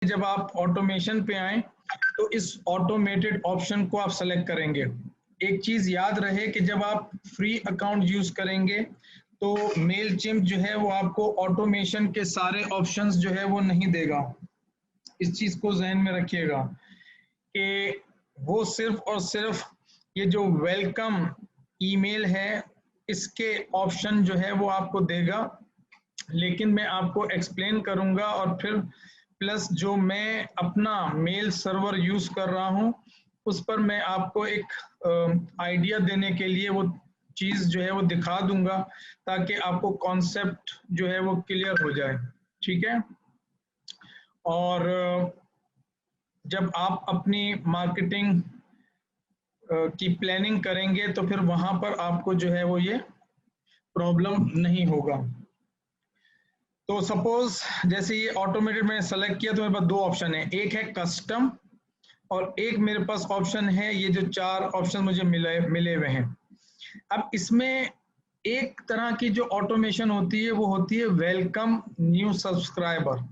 जब आप ऑटोमेशन पे आए तो इस ऑटोमेटेड ऑप्शन को आप सेलेक्ट करेंगे। एक चीज याद रहे कि जब आप फ्री अकाउंट यूज करेंगे तो मेलचिम्प जो है वो आपको ऑटोमेशन के सारे ऑप्शंस जो है वो नहीं देगा। इस चीज को जहन में रखिएगा कि वो सिर्फ और सिर्फ ये जो वेलकम ईमेल है इसके ऑप्शन जो है वो आपको देगा, लेकिन मैं आपको एक्सप्लेन करूंगा और फिर प्लस जो मैं अपना मेल सर्वर यूज कर रहा हूं उस पर मैं आपको एक आइडिया देने के लिए वो चीज जो है वो दिखा दूंगा ताकि आपको कॉन्सेप्ट जो है वो क्लियर हो जाए। ठीक है, और जब आप अपनी मार्केटिंग की प्लानिंग करेंगे तो फिर वहां पर आपको जो है वो ये प्रॉब्लम नहीं होगा। तो सपोज जैसे ये ऑटोमेटेड मैंने सेलेक्ट किया तो मेरे पास दो ऑप्शन है, एक है कस्टम और एक मेरे पास ऑप्शन है ये जो चार ऑप्शन मुझे मिले हुए हैं। अब इसमें एक तरह की जो ऑटोमेशन होती है वो होती है वेलकम न्यू सब्सक्राइबर।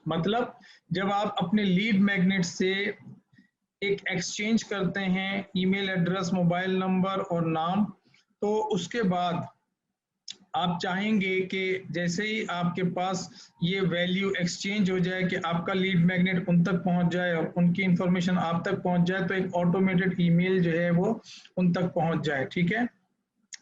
मतलब जब आप अपने लीड मैग्नेट से एक एक्सचेंज करते हैं ईमेल एड्रेस, मोबाइल नंबर और नाम, तो उसके बाद आप चाहेंगे कि जैसे ही आपके पास ये वैल्यू एक्सचेंज हो जाए कि आपका लीड मैग्नेट उन तक पहुंच जाए और उनकी इंफॉर्मेशन आप तक पहुंच जाए, तो एक ऑटोमेटेड ईमेल जो है वो उन तक पहुंच जाए। ठीक है,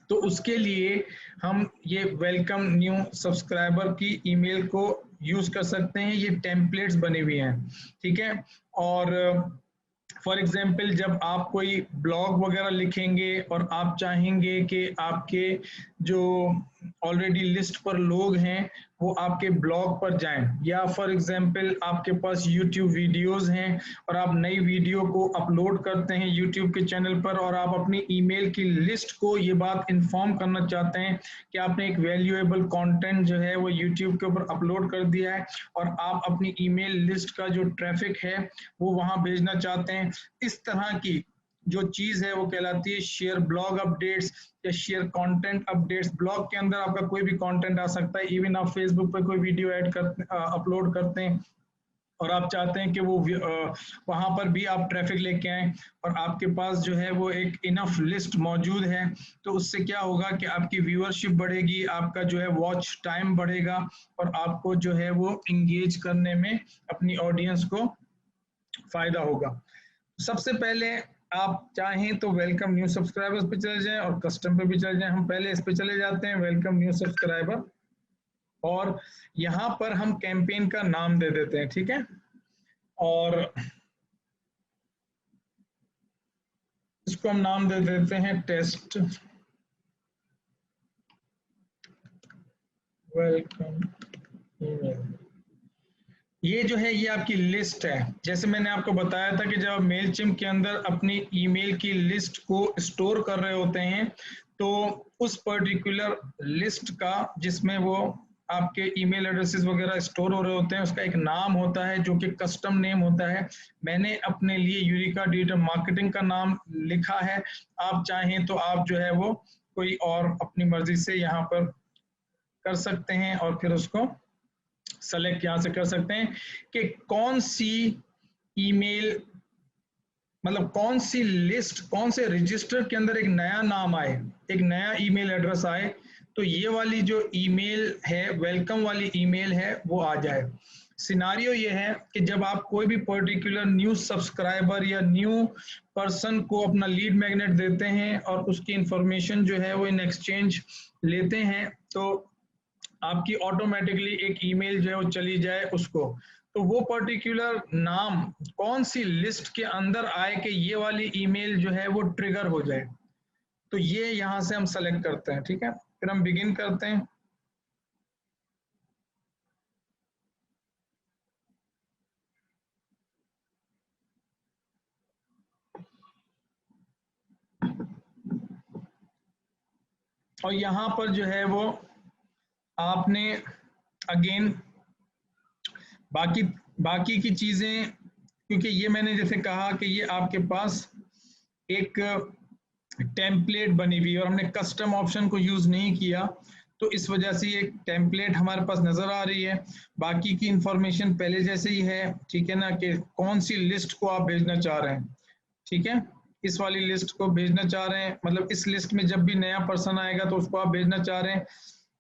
तो उसके लिए हम ये वेलकम न्यू सब्सक्राइबर की ईमेल को यूज कर सकते हैं। ये टेम्पलेट्स बने हुए हैं। ठीक है, और फॉर एग्जाम्पल जब आप कोई ब्लॉग वगैरह लिखेंगे और आप चाहेंगे कि आपके जो ऑलरेडी लिस्ट पर लोग हैं वो आपके ब्लॉग पर जाएं, या फॉर एग्जाम्पल आपके पास यूट्यूब वीडियोस हैं और आप नई वीडियो को अपलोड करते हैं यूट्यूब के चैनल पर और आप अपनी ईमेल की लिस्ट को ये बात इन्फॉर्म करना चाहते हैं कि आपने एक वैल्यूएबल कंटेंट जो है वो यूट्यूब के ऊपर अपलोड कर दिया है और आप अपनी ईमेल लिस्ट का जो ट्रैफिक है वो वहां भेजना चाहते हैं, इस तरह की जो चीज है वो कहलाती है शेयर ब्लॉग अपडेट्स या शेयर कंटेंट अपडेट्स। ब्लॉग के अंदर आपका कोई भी कंटेंट आ सकता है, इवन आप फेसबुक पे कोई वीडियो ऐड करते अपलोड करते हैं और आप चाहते हैं कि वो वहां पर भी आप ट्रैफिक लेके आए और आपके पास जो है वो एक इनफ लिस्ट मौजूद है, तो उससे क्या होगा कि आपकी व्यूअरशिप बढ़ेगी, आपका जो है वॉच टाइम बढ़ेगा और आपको जो है वो इंगेज करने में अपनी ऑडियंस को फायदा होगा। सबसे पहले आप चाहें तो वेलकम न्यू सब्सक्राइबर्स पे चले जाएं और कस्टम पे भी चले जाएं। हम पहले इस पे चले जाते हैं, वेलकम न्यू सब्सक्राइबर, और यहां पर हम कैंपेन का नाम दे देते हैं। ठीक है, और इसको हम नाम दे देते हैं टेस्ट वेलकम ईमेल। ये जो है ये आपकी लिस्ट है। जैसे मैंने आपको बताया था कि जब आप मेलचिम्प के अंदर अपनी ईमेल की लिस्ट को स्टोर कर रहे होते हैं तो उस पर्टिकुलर लिस्ट का जिसमें वो आपके ईमेल एड्रेसेस वगैरह स्टोर हो रहे होते हैं उसका एक नाम होता है जो कि कस्टम नेम होता है। मैंने अपने लिए यूरेका डिजिटल मार्केटिंग का नाम लिखा है, आप चाहें तो आप जो है वो कोई और अपनी मर्जी से यहाँ पर कर सकते हैं और फिर उसको सेलेक्ट यहां से कर सकते हैं कि कौन सी ईमेल, मतलब कौन सी लिस्ट, कौन से रजिस्टर के अंदर एक नया नाम आए, एक नया ईमेल एड्रेस आए, तो ये वाली जो ईमेल है वेलकम वाली ईमेल है वो आ जाए। सिनारियो ये है कि जब आप कोई भी पर्टिकुलर न्यू सब्सक्राइबर या न्यू पर्सन को अपना लीड मैग्नेट देते हैं और उसकी इंफॉर्मेशन जो है वो इन एक्सचेंज लेते हैं तो आपकी ऑटोमेटिकली एक ईमेल जो है वो चली जाए उसको, तो वो पर्टिकुलर नाम कौन सी लिस्ट के अंदर आए कि ये वाली ईमेल जो है वो ट्रिगर हो जाए, तो ये यहां से हम सेलेक्ट करते हैं। ठीक है, फिर हम बिगिन करते हैं। और यहां पर जो है वो आपने अगेन बाकी बाकी की चीजें, क्योंकि ये मैंने जैसे कहा कि ये आपके पास एक टेम्पलेट बनी हुई और हमने कस्टम ऑप्शन को यूज नहीं किया, तो इस वजह से ये टेम्पलेट हमारे पास नजर आ रही है। बाकी की इंफॉर्मेशन पहले जैसे ही है, ठीक है ना, कि कौन सी लिस्ट को आप भेजना चाह रहे हैं, ठीक है, इस वाली लिस्ट को भेजना चाह रहे हैं, मतलब इस लिस्ट में जब भी नया पर्सन आएगा तो उसको आप भेजना चाह रहे हैं।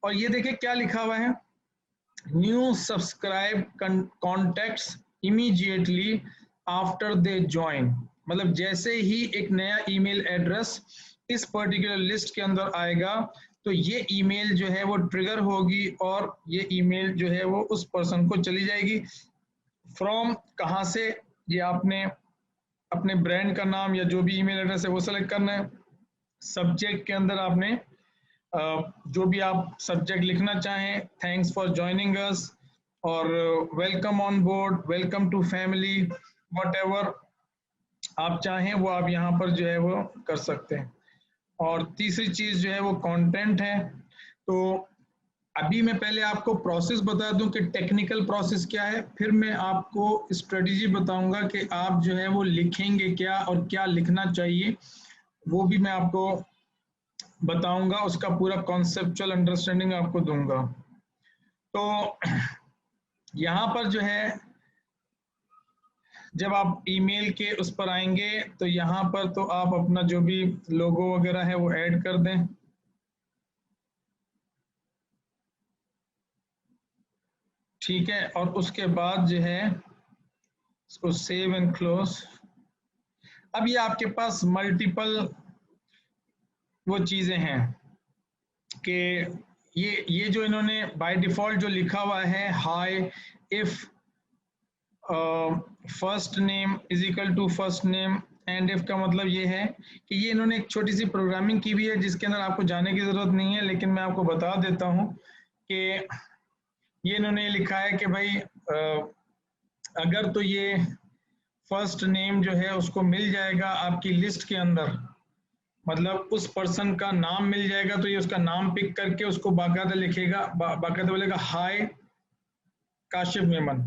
और ये देखिए क्या लिखा हुआ है, new subscribe contacts immediately after they join, मतलब जैसे ही एक नया ईमेल एड्रेस इस पर्टिकुलर लिस्ट के अंदर आएगा तो ये ईमेल जो है वो ट्रिगर होगी और ये ईमेल जो है वो उस पर्सन को चली जाएगी। फ्रॉम कहाँ से, ये आपने अपने ब्रांड का नाम या जो भी ईमेल एड्रेस है वो सेलेक्ट करना है। सब्जेक्ट के अंदर आपने जो भी आप सब्जेक्ट लिखना चाहें, थैंक्स फॉर ज्वाइनिंग अस और welcome on board, welcome to family, whatever आप चाहें वो आप यहाँ पर जो है वो कर सकते हैं। और तीसरी चीज जो है वो कंटेंट है। तो अभी मैं पहले आपको प्रोसेस बता दूं कि टेक्निकल प्रोसेस क्या है, फिर मैं आपको स्ट्रेटेजी बताऊंगा कि आप जो है वो लिखेंगे क्या और क्या लिखना चाहिए, वो भी मैं आपको बताऊंगा, उसका पूरा कॉन्सेप्चुअल अंडरस्टैंडिंग आपको दूंगा। तो यहाँ पर जो है जब आप ईमेल के उस पर आएंगे तो यहाँ पर तो आप अपना जो भी लोगो वगैरह है वो ऐड कर दें, ठीक है, और उसके बाद जो है इसको सेव एंड क्लोज। अब ये आपके पास मल्टीपल वो चीजें हैं कि ये जो इन्होंने बाय डिफॉल्ट जो लिखा हुआ है, hi if first name is equal to first name, and if का मतलब ये है कि ये इन्होंने एक छोटी सी प्रोग्रामिंग की भी है जिसके अंदर आपको जाने की जरूरत नहीं है, लेकिन मैं आपको बता देता हूँ कि ये इन्होंने लिखा है कि भाई अगर तो ये फर्स्ट नेम जो है उसको मिल जाएगा आपकी लिस्ट के अंदर, मतलब उस पर्सन का नाम मिल जाएगा तो ये उसका नाम पिक करके उसको बाकायदा लिखेगा, बाकायदा बोलेगा हाय काशिफ मेमन,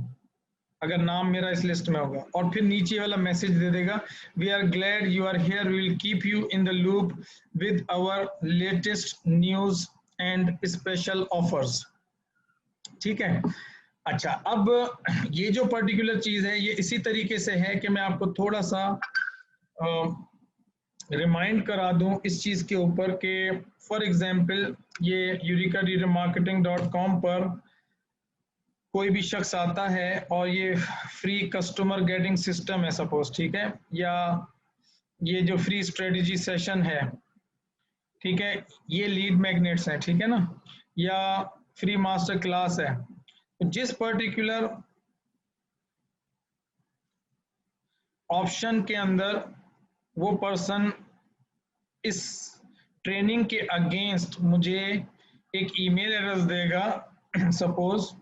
अगर नाम मेरा इस लिस्ट में होगा, और फिर नीचे वाला मैसेज दे देगा, we are glad you are here, we will keep you in the loop with our latest news and special offers, ठीक है। अच्छा, अब ये जो पर्टिकुलर चीज है ये इसी तरीके से है कि मैं आपको थोड़ा सा रिमाइंड करा दूं इस चीज के ऊपर कि फॉर एग्जांपल ये eurekareadermarketing.com पर कोई भी शख्स आता है और ये फ्री कस्टमर गेटिंग सिस्टम है सपोज, ठीक है, या ये जो फ्री स्ट्रेटेजी सेशन है, ठीक है, ये लीड मैग्नेट्स है, ठीक है ना, या फ्री मास्टर क्लास है, जिस पर्टिकुलर ऑप्शन के अंदर वो पर्सन इस ट्रेनिंग के अगेंस्ट मुझे एक ईमेल एड्रेस देगा, सपोज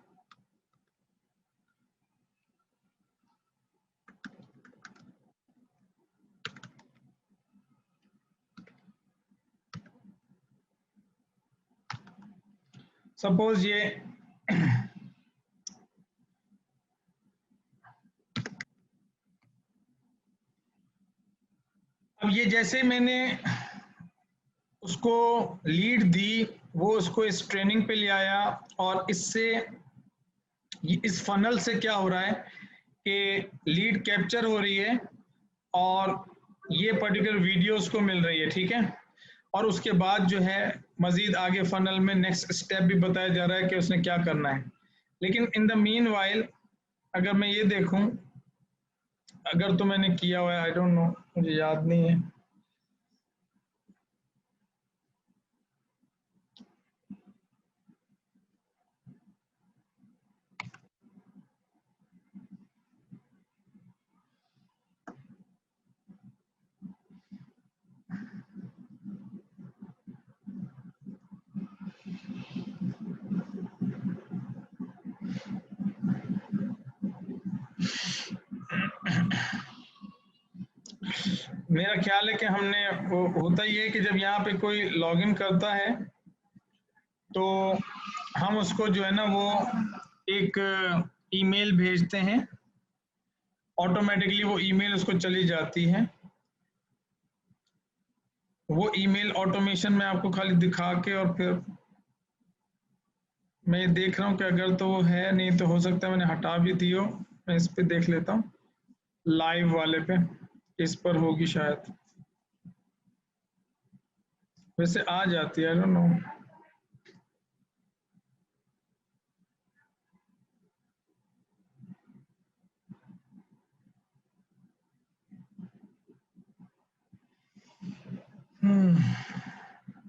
ये अब ये जैसे मैंने उसको लीड दी, वो उसको इस ट्रेनिंग पे ले आया, और इससे इस फनल से क्या हो रहा है कि लीड कैप्चर हो रही है और ये पर्टिकुलर वीडियो उसको मिल रही है, ठीक है, और उसके बाद जो है मजीद आगे फनल में नेक्स्ट स्टेप भी बताया जा रहा है कि उसने क्या करना है। लेकिन इन द मीन वाइल अगर मैं ये देखूं, अगर तो मैंने किया हुआ है, आई डोंट नो, मुझे याद नहीं है, मेरा ख्याल है कि हमने वो होता ही है कि जब यहाँ पे कोई लॉगिन करता है तो हम उसको जो है ना वो एक ईमेल भेजते हैं, ऑटोमेटिकली वो ईमेल उसको चली जाती है। वो ईमेल ऑटोमेशन में आपको खाली दिखा के और फिर मैं ये देख रहा हूँ कि अगर तो वो है, नहीं तो हो सकता है मैंने हटा भी दी हो। मैं इस पे देख लेता हूँ, लाइव वाले पे, इस पर होगी शायद। वैसे आ जाती है, आई डोंट नो।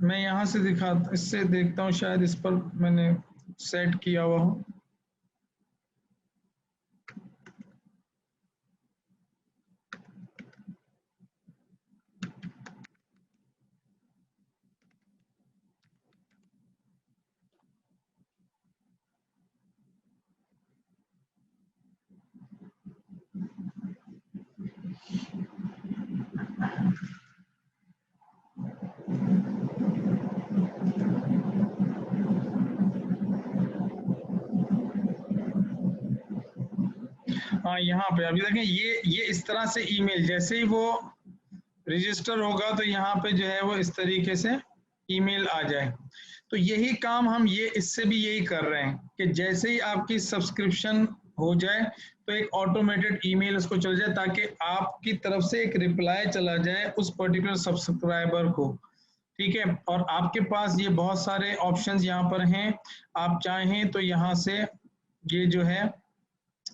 मैं यहाँ से दिखा, इससे देखता हूँ, शायद इस पर मैंने सेट किया हुआ हो। हाँ, यहाँ पे अभी देखें, ये इस तरह से ईमेल, जैसे ही वो रजिस्टर होगा तो यहाँ पे जो है वो इस तरीके से ईमेल आ जाए। तो यही काम हम ये इससे भी यही कर रहे हैं कि जैसे ही आपकी सब्सक्रिप्शन हो जाए तो एक ऑटोमेटेड ईमेल उसको चल जाए, ताकि आपकी तरफ से एक रिप्लाई चला जाए उस पर्टिकुलर सब्सक्राइबर को। ठीक है, और आपके पास ये बहुत सारे ऑप्शंस यहाँ पर हैं। आप चाहें तो यहाँ से ये जो है,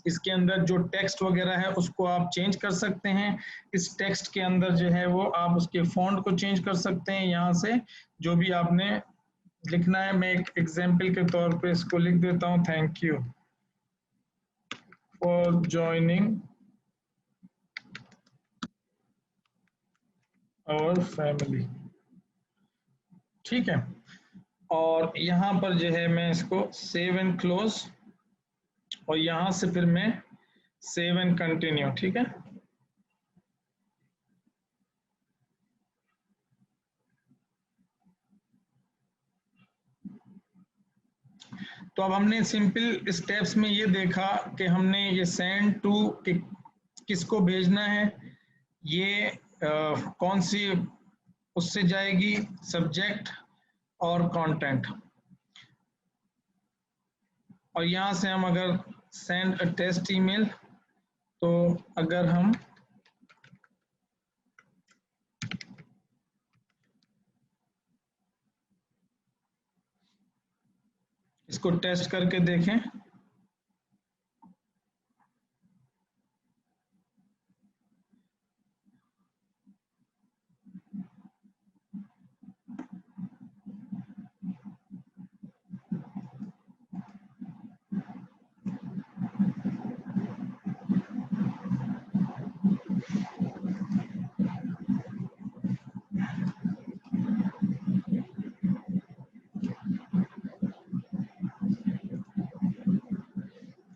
इसके अंदर जो टेक्स्ट वगैरह है उसको आप चेंज कर सकते हैं। इस टेक्स्ट के अंदर जो है वो आप उसके फॉन्ट को चेंज कर सकते हैं। यहाँ से जो भी आपने लिखना है, मैं एक एग्जाम्पल के तौर पे इसको लिख देता हूँ, thank you for joining our family. ठीक है, और यहाँ पर जो है मैं इसको सेव एंड क्लोज, और यहाँ से फिर मैं सेव एंड कंटिन्यू। ठीक है, तो अब हमने सिंपल स्टेप्स में ये देखा कि हमने ये सेंड टू किसको भेजना है, ये कौन सी उससे जाएगी, सब्जेक्ट और कंटेंट। और यहाँ से हम अगर सेंड अ टेस्ट ईमेल, तो अगर हम इसको टेस्ट करके देखें,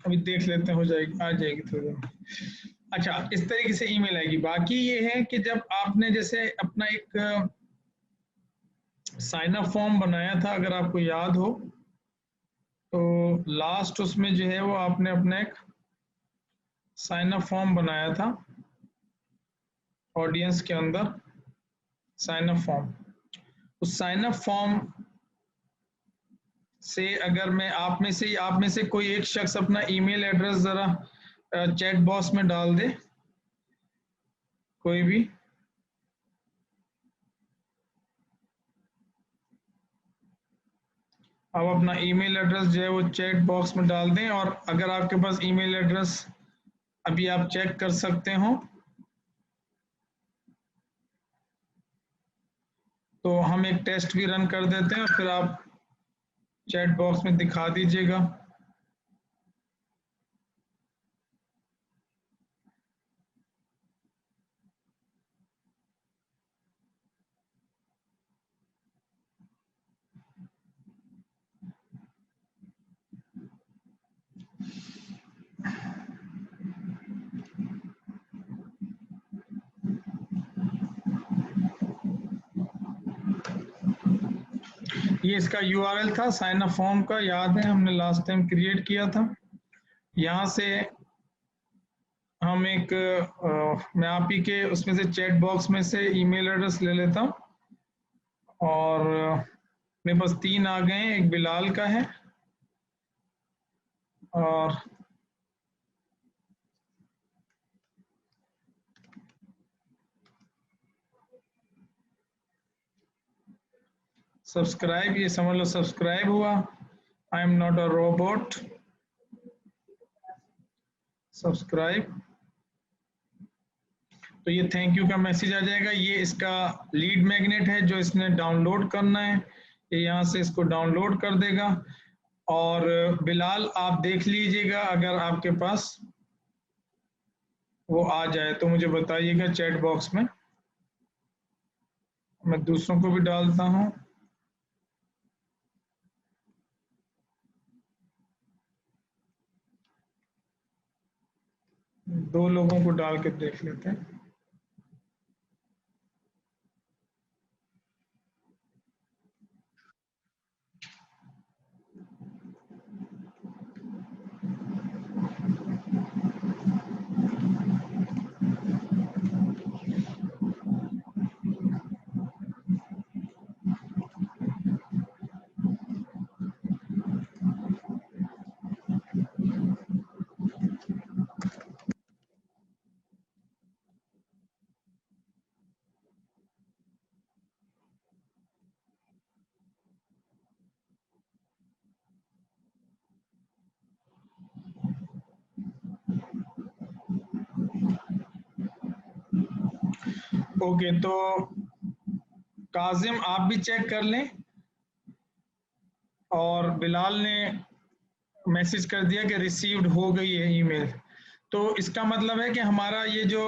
अभी देख लेते हैं, हो जाएगी, आ जाएगी थोड़ी देर में। अच्छा, इस तरीके से ईमेल आएगी। बाकी ये है कि जब आपने जैसे अपना एक साइन अप फॉर्म बनाया था, अगर आपको याद हो, तो लास्ट उसमें जो है वो आपने अपना एक साइन अप फॉर्म बनाया था ऑडियंस के अंदर, साइन अप फॉर्म। उस साइन अप फॉर्म से अगर मैं आप में से कोई एक शख्स अपना ईमेल एड्रेस जरा चैट बॉक्स में डाल दे, कोई भी। आप अपना ईमेल एड्रेस जो है वो चैट बॉक्स में डाल दें, और अगर आपके पास ईमेल एड्रेस अभी आप चेक कर सकते हो, तो हम एक टेस्ट भी रन कर देते हैं और फिर आप चैट बॉक्स में दिखा दीजिएगा। ये इसका यूआरएल था साइन अप फॉर्म का, याद है हमने लास्ट टाइम क्रिएट किया था। यहाँ से हम एक मैं आप ही के उसमें से चैट बॉक्स में से ईमेल एड्रेस ले लेता हूँ, और मेरे पास 3 आ गए हैं। एक बिलाल का है, और सब्सक्राइब, ये समझ लो सब्सक्राइब हुआ। I am not a robot, subscribe. तो ये थैंक यू का मैसेज आ जाएगा। ये इसका लीड मैग्नेट है जो इसने डाउनलोड करना है, ये यहाँ से इसको डाउनलोड कर देगा। और बिलाल आप देख लीजिएगा, अगर आपके पास वो आ जाए तो मुझे बताइएगा चैट बॉक्स में, मैं दूसरों को भी डालता हूँ। दो लोगों को डाल के देख लेते हैं। ओके, तो काजिम आप भी चेक कर लें। और बिलाल ने मैसेज कर दिया कि रिसीव्ड हो गई है ईमेल। तो इसका मतलब है कि हमारा ये जो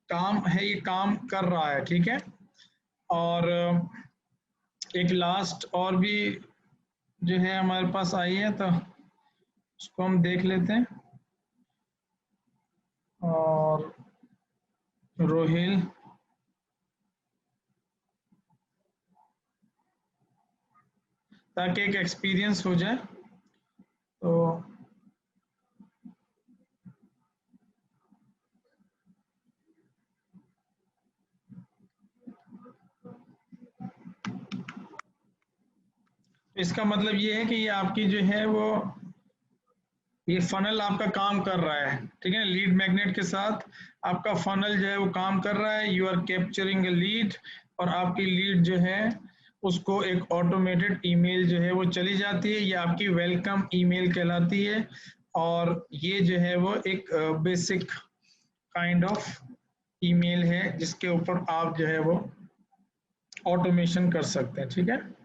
काम है ये काम कर रहा है, ठीक है। और एक लास्ट और भी जो है हमारे पास आई है, तो उसको हम देख लेते हैं। और रोहिल, ताकि एक एक्सपीरियंस हो जाए। तो इसका मतलब ये है कि ये आपकी जो है वो ये फनल आपका काम कर रहा है, ठीक है। लीड मैग्नेट के साथ आपका फनल जो है वो काम कर रहा है। You are capturing a lead, और आपकी लीड जो है उसको एक ऑटोमेटेड ईमेल जो है वो चली जाती है। ये आपकी वेलकम ईमेल कहलाती है। और ये जो है वो एक बेसिक काइंड ऑफ ईमेल है जिसके ऊपर आप जो है वो ऑटोमेशन कर सकते हैं, ठीक है।